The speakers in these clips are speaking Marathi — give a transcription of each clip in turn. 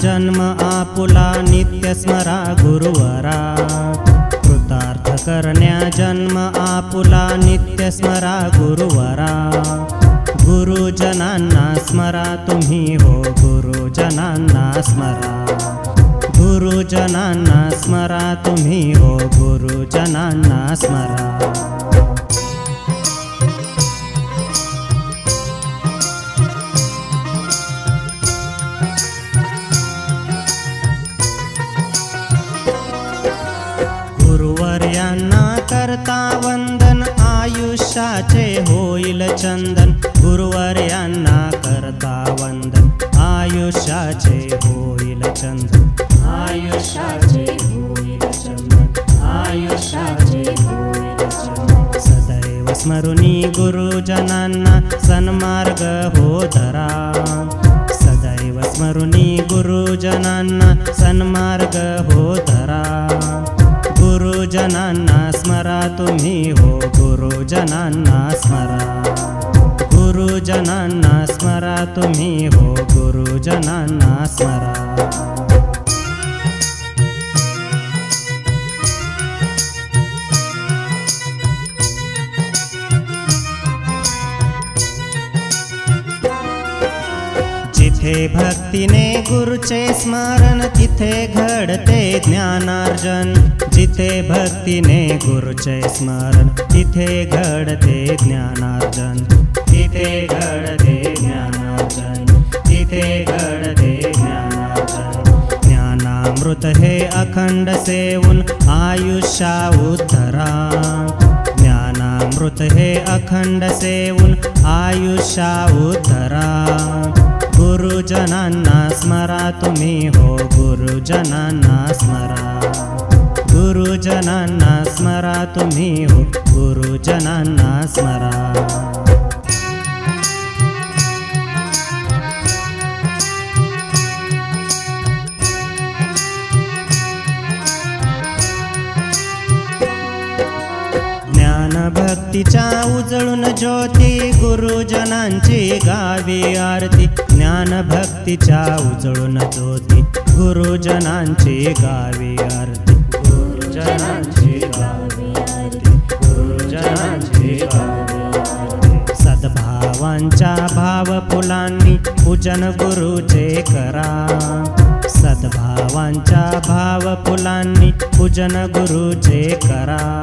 जन्म आपुला नित्य स्मरा गुरुवरा। कृतार्थ करण्या जन्म आपुला नित्य स्मरा गुरुवरा। गुरुजनांना स्मरा तुम्ही हो गुरुजनांना स्मरा। गुरुजनांना स्मरा तुम्ही हो गुरुजनांना स्मरा। गुरुवर्यांना करता वंदन आयुष्याचे होईल चंदन। गुरुवर्यांना करता वंदन आयुष्याचे होईल चंदन। आयुष्याचे होईल चंदन। आयुष्याचे होईल चंदन। सदैव स्मरुनी गुरुजनांना सन्मार्ग हो धरा। सदैव स्मरुनी गुरुजनांना सन्मार्ग हो धरा। गुरुजनांना स्मरा तुम्ही हो गुरुजनांना स्मरा। गुरुजनांना स्मरा तुम्ही हो गुरुजनांना स्मरा। जिथे भक्तीने गुरुचे स्मरण तिथे घडते ज्ञानार्जन। जिथे भक्तीने गुरुचे स्मरण तिथे घडते ज्ञानार्जन। तिथे घडते ज्ञानार्जन। तिथे घडते ज्ञानार्जन। ज्ञानामृत हे अखंड सेवून आयुष्या उद्धरा। ज्ञानामृत हे अखंड सेवून आयुष्या उद्धरा। गुरुजनांना स्मरा तुम्ही हो गुरुजनांना स्मरा। गुरुजनांना स्मरा तुम्ही हो गुरुजनांना स्मरा। ज्ञानभक्तीच्या उजळून ज्योती गुरुजनांची गावी आरती। ज्ञानभक्तीच्या उजळून ज्योती गुरुजनांची गावी आरती। गुरुजनांची गावी आरती। गुरुजनांची गावी आरती। सद्भावांच्या भावफुलांनी पूजन गुरुचे करा। सद्भावांच्या भावफुलांनी पूजन गुरुचे करा।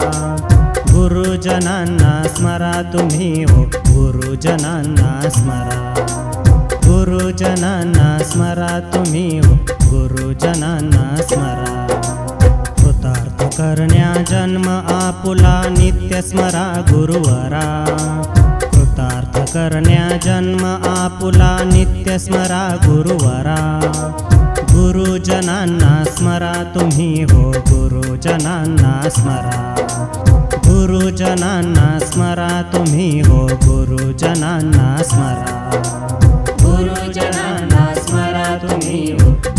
गुरुजनांना स्मरा तुम्ही हो गुरुजनांना स्मरा। गुरुजनांना स्मरा तुम्ही हो गुरुजनांना स्मरा। कृतार्थ करण्या जन्म आपुला नित्य स्मरा गुरुवरा। कृतार्थ करण्या जन्म आपुला नित्य स्मरा गुरुवरा। गुरुजनांना स्मरा तुम्ही हो गुरुजनांना स्मरा। गुरुजनांना स्मरा तुम्ही हो गुरुजनांना स्मरा। गुरुजनांना स्मरा तुम्ही हो